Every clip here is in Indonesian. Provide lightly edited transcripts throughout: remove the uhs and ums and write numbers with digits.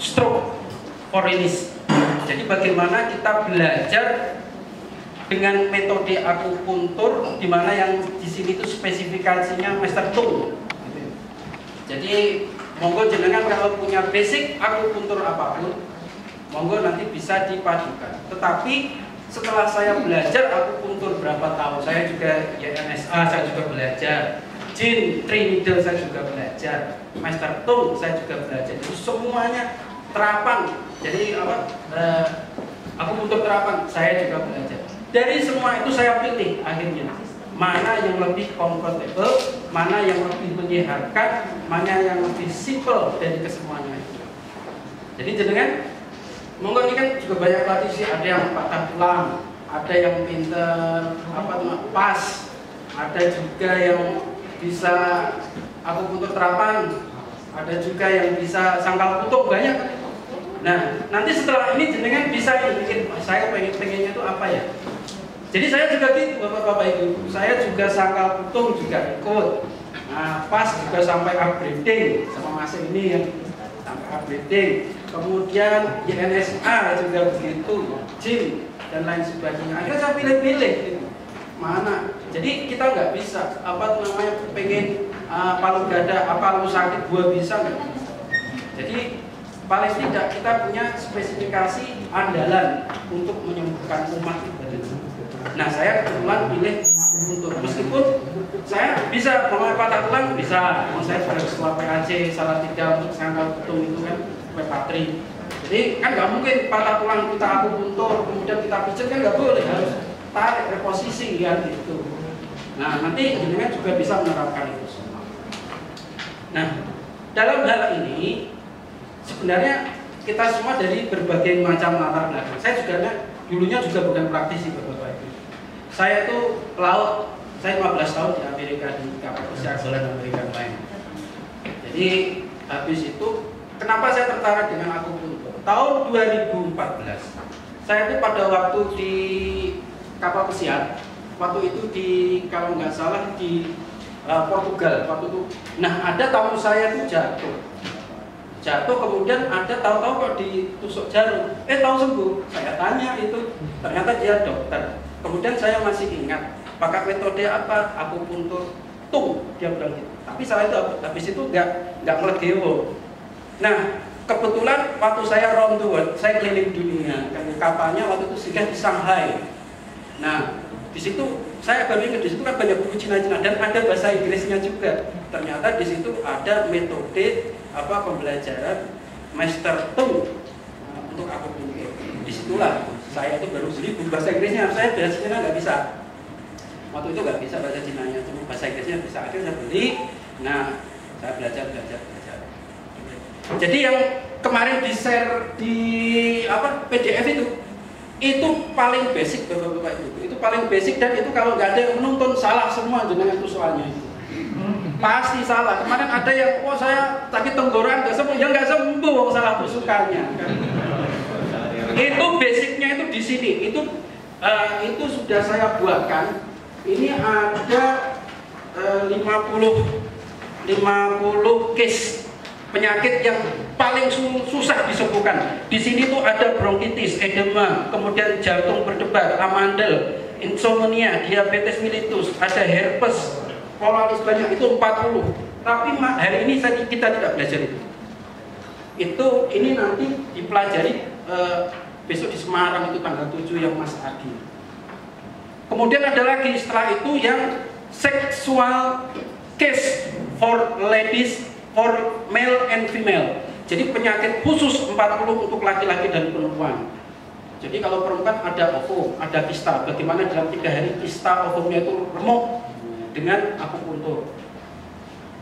stroke for release. Jadi bagaimana kita belajar dengan metode akupuntur, di mana yang di sini itu spesifikasinya Master Tung. Jadi monggo jenengan kalau punya basic akupuntur apapun, monggo nanti bisa dipadukan. Tetapi setelah saya belajar akupuntur berapa tahun, saya juga YNSA, saya juga belajar, Jin, Trinidad saya juga belajar, Master Tung saya juga belajar. Jadi semuanya terapan. Jadi akupuntur terapan saya juga belajar. Dari semua itu saya pilih akhirnya mana yang lebih comfortable, mana yang lebih menyehatkan, mana yang lebih simple dari kesemuanya itu. Jadi jenengan monggo ini kan juga banyak praktisi, ada yang patah tulang, ada yang pinter pas, ada juga yang bisa akupuntur terapan, ada juga yang bisa sangkal kutub, banyak. Nah, nanti setelah ini jenengan bisa bikin, saya pengennya itu apa ya? Jadi saya juga gitu, bapak-bapak ibu, saya juga sangkal kutub juga ikut. Nah, pas juga sampai upgrading sama Mas ini yang sampai upgrading. Kemudian YNSA juga begitu, Jin dan lain sebagainya. Akhirnya saya pilih-pilih gitu. Mana? Jadi kita nggak bisa pengen palu gada, palu sakit buah bisa nggak bisa. Jadi paling tidak kita punya spesifikasi andalan untuk menyembuhkan umat itu. Nah, saya kebetulan pilih akupuntur. Meskipun saya bisa patah tulang bisa, saya sudah ketua PAC salah 3 untuk sangkal kutung itu kan Patri. Jadi kan nggak mungkin patah tulang kita akupuntur kemudian kita pijat, kan nggak boleh, harus tarik reposisi kan gitu. Nah, nanti jenengan juga bisa menerapkan itu semua. Nah, dalam hal ini sebenarnya kita semua dari berbagai macam latar belakang. Saya juga dulunya juga bukan praktisi bapak-bapak ibu. Saya itu pelaut, saya 15 tahun di Amerika, di kapal pesiar jalan Amerika lain. Jadi habis itu kenapa saya tertarik dengan akupuntur? Tahun 2014, saya itu pada waktu di kapal pesiar, waktu itu di kalau nggak salah di Portugal waktu itu. Nah, ada tamu saya itu jatuh kemudian ada tahu-tahu kok ditusuk jarum, tahu sembuh. Saya tanya itu, ternyata dia dokter. Kemudian saya masih ingat pakai metode apa, akupuntur tung, dia bilang gitu. Tapi saya itu habis itu nggak melegewo. Nah, kebetulan waktu saya round the world, saya keliling dunia, kapalnya waktu itu sudah di Shanghai. Nah, di situ saya baru ingat, di situ kan banyak buku Cina-Cina dan ada bahasa Inggrisnya juga. Ternyata di situ ada metode pembelajaran Master Tung untuk akupuntur. Disitulah saya itu baru beli buku bahasa Inggrisnya. Saya bahasa Cina nggak bisa. Waktu itu nggak bisa bahasa Cinanya, cuma bahasa Inggrisnya bisa. Akhirnya saya beli. Nah, saya belajar. Jadi yang kemarin di share di PDF itu paling basic bapak-bapak itu paling basic, dan itu kalau nggak ada yang menonton salah semua dengan itu soalnya itu pasti salah. Kemarin ada yang saya sakit tenggorokan nggak sembuh, ya nggak sembuh, salah tusukannya kan. Itu basicnya itu di sini, itu sudah saya buatkan. Ini ada 50 case penyakit yang paling susah disembuhkan. Di sini tuh ada bronkitis, edema, kemudian jantung berdebar, amandel, insomnia, diabetes mellitus, ada herpes, polaris, banyak, itu 40. Tapi hari ini kita tidak belajar itu. Ini nanti dipelajari besok di Semarang itu tanggal 7 yang Mas Adi. Kemudian ada lagi setelah itu yang sexual case for ladies, for male and female. Jadi penyakit khusus 40 untuk laki-laki dan perempuan. Jadi kalau perempuan ada ovum, ada kista. Bagaimana dalam 3 hari kista ovumnya itu remuk dengan akupuntur.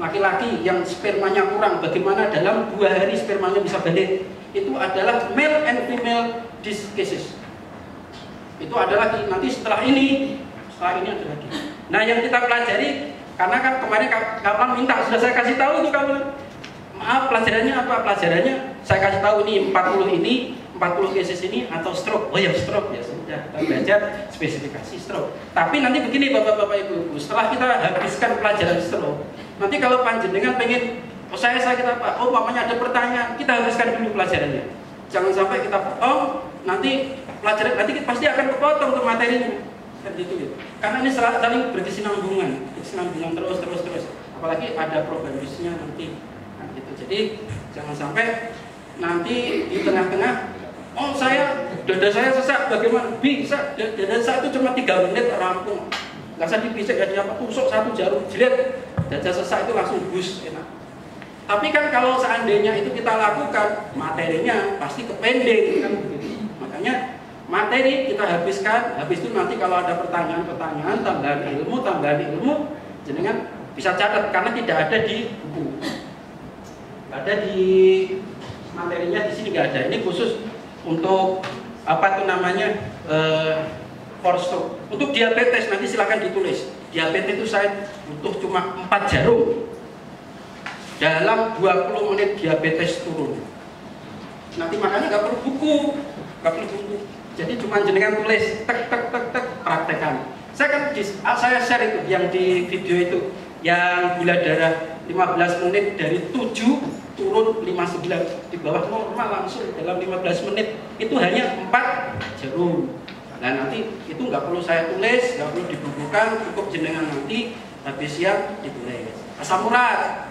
Laki-laki yang spermanya kurang, bagaimana dalam 2 hari spermanya bisa balik. Itu adalah male and female cases. Itu ada lagi. Nanti setelah ini ada lagi. Nah, yang kita pelajari, karena kan kemarin kawan minta, sudah saya kasih tahu itu kawan. Maaf, pelajarannya apa? Pelajarannya saya kasih tahu ini 40 cases ini atau stroke. Oh ya, stroke ya sudah, kita belajar spesifikasi stroke. Tapi nanti begini Bapak-bapak Ibu, setelah kita habiskan pelajaran stroke, nanti kalau panjenengan pengen Oh saya sakit apa? Oh umpamanya ada pertanyaan, kita habiskan dulu pelajarannya. Jangan sampai kita potong, nanti pelajaran nanti pasti akan kepotong ke materinya. Kan gitu ya. Karena ini saling berkesinambungan terus. Apalagi ada probabilitasnya nanti. Nah, gitu. Jadi jangan sampai nanti di tengah-tengah, oh dada saya sesak, bagaimana? Bisa, dada saya itu cuma 3 menit rampung. Nggak usah dipisik, ada apa tusuk 1 jarum jeliat, dada sesak itu langsung bus, enak. Tapi kan kalau seandainya itu kita lakukan, materinya pasti kependek kan begitu. Makanya materi kita habiskan, habis itu nanti kalau ada pertanyaan, tambahan ilmu, jenengan bisa catat karena tidak ada di buku. Ada di materinya di sini nggak ada. Ini khusus untuk apa itu namanya for stroke. Untuk diabetes nanti silakan ditulis. Diabetes itu saya butuh cuma 4 jarum. Dalam 20 menit diabetes turun. Nanti makanya nggak perlu buku. Jadi cuma jenengan tulis tek praktekan. Saya share itu yang di video itu yang gula darah 15 menit dari 7 turun 59 di bawah normal langsung dalam 15 menit itu hanya 4 jarum. Nah nanti itu nggak perlu saya tulis, nggak perlu dibukukan, cukup jenengan nanti habis siang ditulis. Asam urat,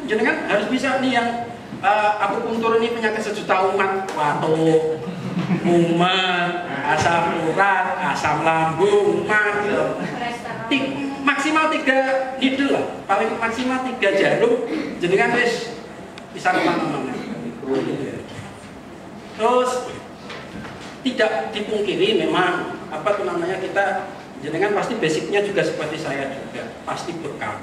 jenengan harus bisa nih yang akupuntur ini penyakit sejuta umat, watuk, mumet, asam urat, asam lambung, maksimal 3 needle lah, paling maksimal 3 jarum, jenengan bisa kemana-mana. Terus tidak dipungkiri memang kita jenengan pasti basicnya juga seperti saya juga pasti bekam.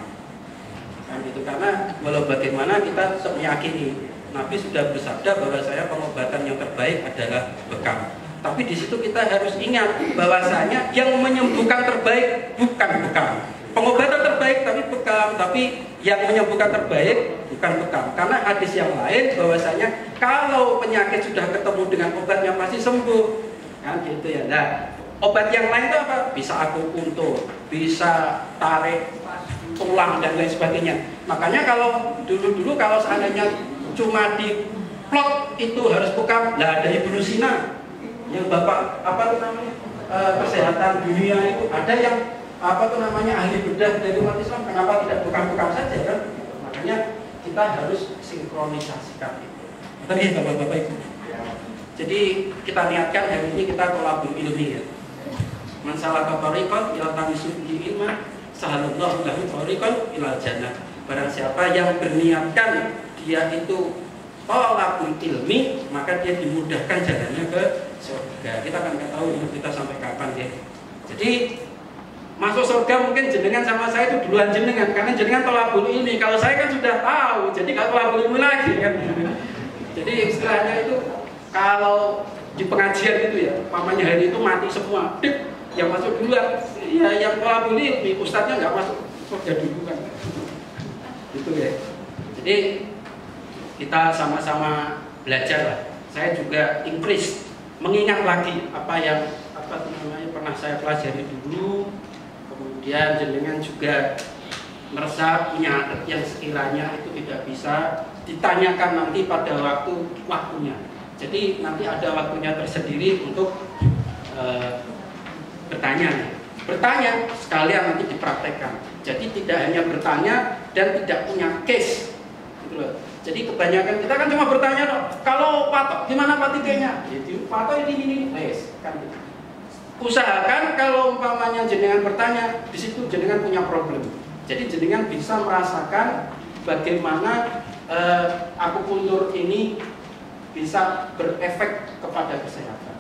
Kan gitu, karena walau bagaimana kita meyakini Nabi sudah bersabda bahwa saya pengobatan yang terbaik adalah bekam. Tapi di situ kita harus ingat bahwasanya yang menyembuhkan terbaik bukan bekam. Pengobatan terbaik tapi bekam, tapi yang menyembuhkan terbaik bukan bekam. Karena hadis yang lain bahwasanya kalau penyakit sudah ketemu dengan obatnya pasti sembuh. Kan gitu ya. Nah, obat yang lain itu apa? Bisa akupuntur, bisa tarik tulang dan lain sebagainya. Makanya kalau dulu kalau seandainya cuma di plot itu harus bekam, lah ada Ibnu Sina yang bapak kesehatan dunia itu, ada yang ahli bedah dari umat Islam, kenapa tidak bekam-bekam saja kan? Makanya kita harus sinkronisasikan itu. Tadi bapak-bapak itu. Jadi kita niatkan hari ini kita tolabul ilmi ya. Man salaka tariqan ila tamisu bihi ilma sahalallahu lahu tariqan ilal jannah. Barang siapa yang berniatkan dia itu tolabul ilmi, maka dia dimudahkan jalannya ke surga. Kita akan tahu kita sampai kapan ya. Jadi masuk surga mungkin jenengan sama saya itu duluan jenengan, karena jenengan tolabul ilmi. Kalau saya kan sudah tahu, jadi nggak tolabul ilmi lagi kan. Jadi istilahnya itu kalau di pengajian itu ya, pamannya hari itu mati semua, yang masuk duluan, ya yang tolabul ilmi, ustadznya nggak masuk surga dulu kan. Gitu ya. Jadi kita sama-sama belajar lah. Saya juga increase, mengingat lagi apa yang pernah saya pelajari dulu. Kemudian jenengan juga merasa punya adat yang sekiranya itu tidak bisa ditanyakan nanti pada waktunya. Jadi nanti ada waktunya tersendiri untuk bertanya sekalian nanti dipraktekkan. Jadi tidak hanya bertanya dan tidak punya case, gitu loh. Jadi kebanyakan kita kan cuma bertanya dong, kalau patok gimana Pak titiknya? Jadi patok ini kan. Usahakan kalau umpamanya jenengan bertanya, di situ jenengan punya problem. Jadi jenengan bisa merasakan bagaimana akupuntur ini bisa berefek kepada kesehatan.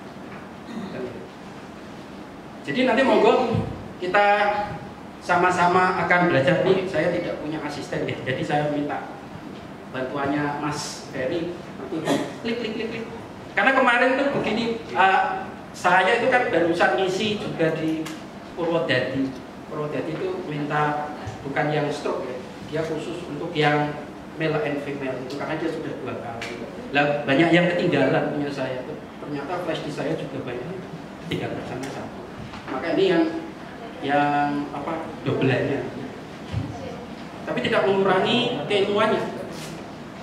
Jadi nanti monggo kita sama-sama akan belajar nih. Saya tidak punya asisten ya, jadi saya minta bantuannya Mas Ferry. Nanti klik. Karena kemarin tuh begini, saya itu kan barusan ngisi juga di Purwodadi. Purwodadi itu minta bukan yang stroke ya, dia khusus untuk yang male and female itu, karena dia sudah 2 kali. Lah banyak yang ketinggalan punya saya tuh. Ternyata flash di saya juga banyak ketinggalan sama satu. Maka ini yang dobelannya. tapi tidak mengurangi keilmuannya.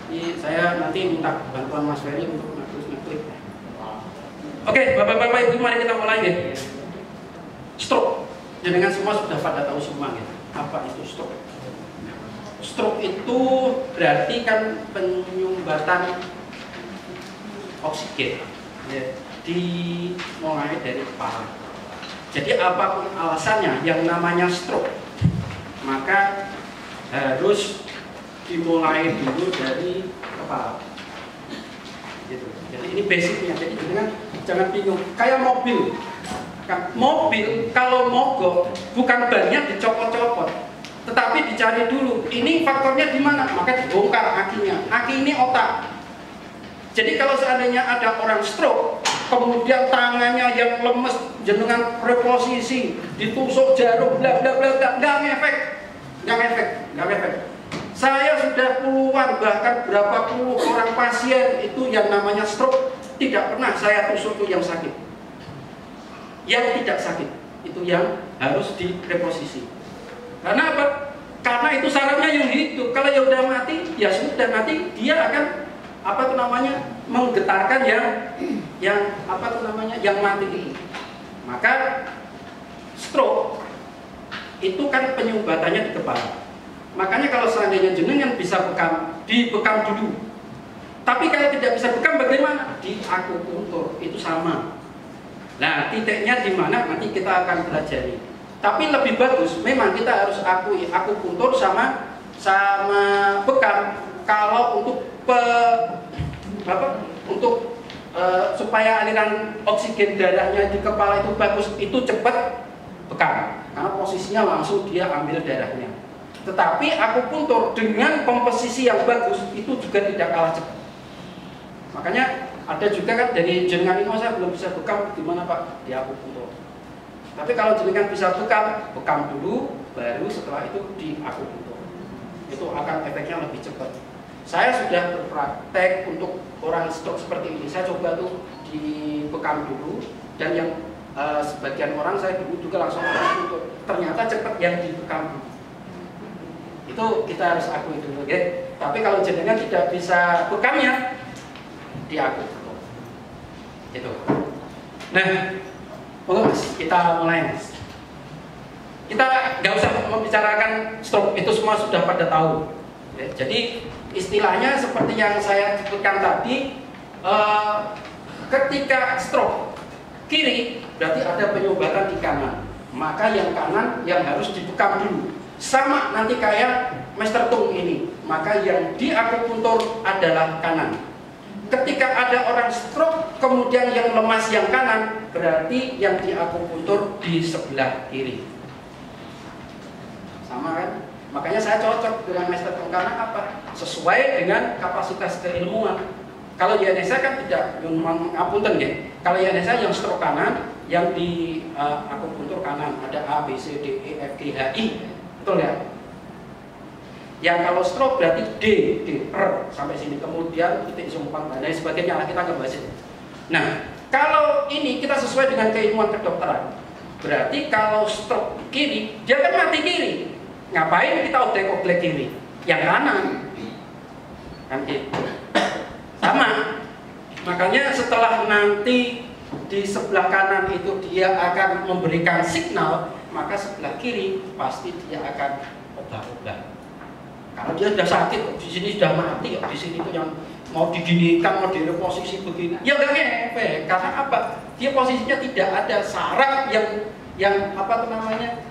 Jadi saya nanti minta bantuan Mas Ferry untuk ngeklik. Oke, Bapak-bapak Ibu, mari kita mulai ya. Stroke. Jenengan semua sudah pada tahu semua ya. Apa itu stroke? Stroke itu berarti kan penyumbatan oksigen ya, dimulai dari kepala. Jadi apapun alasannya yang namanya stroke, maka harus dimulai dulu dari kepala. Gitu. Jadi ini basicnya. Jadi jangan bingung. Kayak mobil. Mobil kalau mogok bukan bannya dicopot-copot, tetapi dicari dulu. Ini faktornya di mana? Maka dibongkar akinya. Aki ini otak. Jadi kalau seandainya ada orang stroke, kemudian tangannya yang lemes, jenengan reposisi, ditusuk jarum, bla bla bla, nggak ngefek. Saya sudah puluhan bahkan berapa puluh orang pasien itu yang namanya stroke, tidak pernah saya tusuk itu yang sakit. Yang tidak sakit itu yang harus direposisi. Karena apa? Karena itu sarafnya yang hidup. Kalau yang udah mati, ya sudah, nanti dia akan menggetarkan yang mati itu. Maka stroke itu kan penyumbatannya di kepala. Makanya kalau seandainya jenengan bisa dibekam dulu. Tapi kalau tidak bisa bekam bagaimana? Di akupuntur itu sama. Nah, titiknya di mana nanti kita akan pelajari. Tapi lebih bagus memang kita harus akui akupuntur sama bekam. Kalau supaya aliran oksigen darahnya di kepala itu bagus, itu cepat bekam. Karena posisinya langsung dia ambil darahnya. Tetapi akupuntur dengan komposisi yang bagus itu juga tidak kalah cepat. Makanya ada juga kan dari jenengan ini, saya belum bisa bekam, gimana Pak? Di akupuntur. Tapi kalau jenengan bisa bekam dulu, baru setelah itu di akupuntur. Itu akan efeknya lebih cepat. Saya sudah berpraktek untuk orang stroke seperti ini. Saya coba tuh dibekam dulu, dan yang sebagian orang saya dulu juga langsung akupuntur. Ternyata cepat yang dibekam dulu. Itu kita harus akui dulu, ya. Tapi kalau jenengan tidak bisa bekamnya, di akupuntur. Itu. Nah, Mas, kita mulai, Mas. Kita nggak usah membicarakan stroke, itu semua sudah pada tahu. Ya, jadi istilahnya seperti yang saya sebutkan tadi, ketika stroke kiri berarti ada penyumbatan di kanan, maka yang kanan yang harus dibekam dulu. Sama nanti kayak Master Tung ini, maka yang di akupuntur adalah kanan. Ketika ada orang stroke, kemudian yang lemas yang kanan, berarti yang di akupuntur di sebelah kiri. Sama kan? Makanya saya cocok dengan Master Tung karena apa? Sesuai dengan kapasitas keilmuan. Kalau INSA kan tidak, ngapunten ya. Kalau INSA yang stroke kanan, yang di akupuntur kanan ada A, B, C, D, E, F, G, H, I. Betul ya? Yang kalau stroke berarti D, R sampai sini, kemudian titik sumpah dan lain sebagainya, kita nggak bahas itu. Nah, kalau ini kita sesuai dengan keilmuan kedokteran, berarti kalau stroke kiri, dia kan mati kiri. Ngapain kita oblek kiri? Yang kanan, kan gitu. Sama. Makanya setelah nanti di sebelah kanan itu dia akan memberikan signal, maka sebelah kiri pasti dia akan obah-obah. Karena dia sudah sakit, di sini sudah mati, di sini itu yang mau diginikan, mau direposisi begini, ya udah ngefek. Karena apa? Dia posisinya tidak ada saraf yang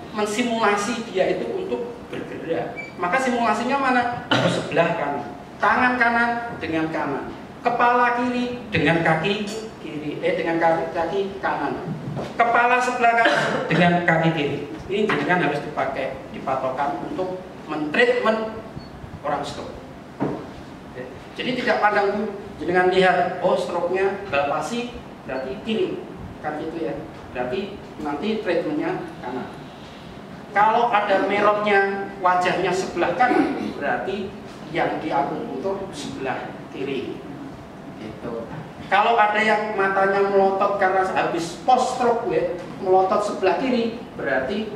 mensimulasi dia itu untuk bergerak. Maka simulasinya mana? Harus sebelah kanan, tangan kanan dengan kanan, kepala kiri dengan kaki kiri, dengan kaki kanan, kepala sebelah kanan dengan kaki kiri. Ini dengan harus dipatokan untuk mentreatment orang stroke. Jadi tidak pandang dulu, jangan lihat stroke-nya balpasi berarti kiri, kan gitu ya. Berarti nanti treatmentnya kanan. Kalau ada merotnya wajahnya sebelah kanan, berarti yang di akupuntur sebelah kiri. Gitu. Kalau ada yang matanya melotot karena habis post stroke ya, melotot sebelah kiri, berarti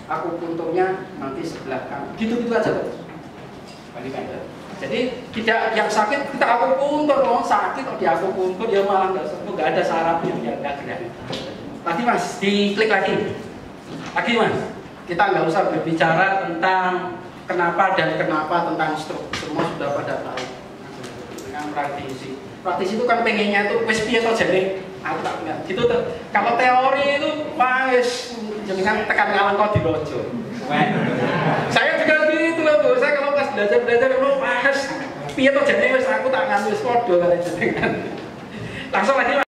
akupunturnya nanti sebelah kanan. Gitu-gitu aja, Bos. Jadi tidak yang sakit kita akupuntur, oh sakit kok di akupuntur ya malah nggak ada syaratnya ya nggak ada. Tadi Mas diklik lagi Mas. Kita nggak usah berbicara tentang kenapa dan kenapa tentang stroke, semua sudah pada tahu. Dengan praktisi itu kan pengennya itu wes piye to jane aku tak enggak gitu tuh. Kalau teori itu wes jenengan tekan ngalang kok dirojo. Saya juga gitu loh Bu. Saya kalau pas belajar dulu wes piye to jane wes aku tak ngambil podo kali jenengan. Langsung lagi